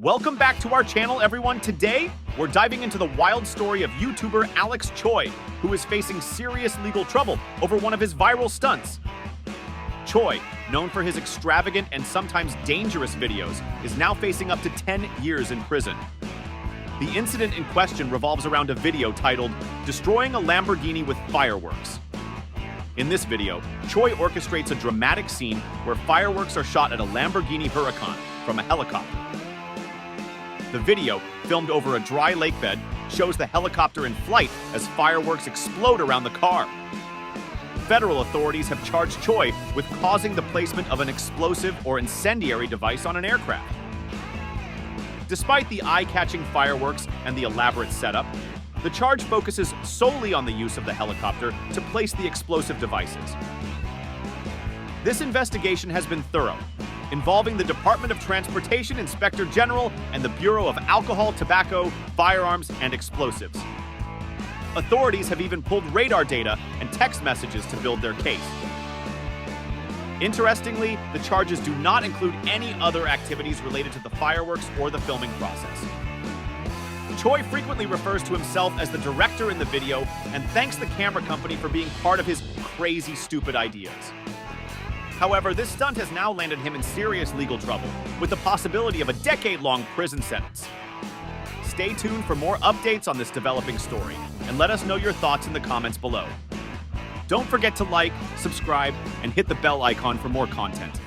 Welcome back to our channel, everyone. Today, we're diving into the wild story of YouTuber Alex Choi, who is facing serious legal trouble over one of his viral stunts. Choi, known for his extravagant and sometimes dangerous videos, is now facing up to 10 years in prison. The incident in question revolves around a video titled, "Destroying a Lamborghini with Fireworks." In this video, Choi orchestrates a dramatic scene where fireworks are shot at a Lamborghini Huracan from a helicopter. The video, filmed over a dry lake bed, shows the helicopter in flight as fireworks explode around the car. Federal authorities have charged Choi with causing the placement of an explosive or incendiary device on an aircraft. Despite the eye-catching fireworks and the elaborate setup, the charge focuses solely on the use of the helicopter to place the explosive devices. This investigation has been thorough, involving the Department of Transportation Inspector General and the Bureau of Alcohol, Tobacco, Firearms, and Explosives. Authorities have even pulled radar data and text messages to build their case. Interestingly, the charges do not include any other activities related to the fireworks or the filming process. Choi frequently refers to himself as the director in the video and thanks the camera company for being part of his crazy, stupid ideas. However, this stunt has now landed him in serious legal trouble, with the possibility of a decade-long prison sentence. Stay tuned for more updates on this developing story, and let us know your thoughts in the comments below. Don't forget to like, subscribe, and hit the bell icon for more content.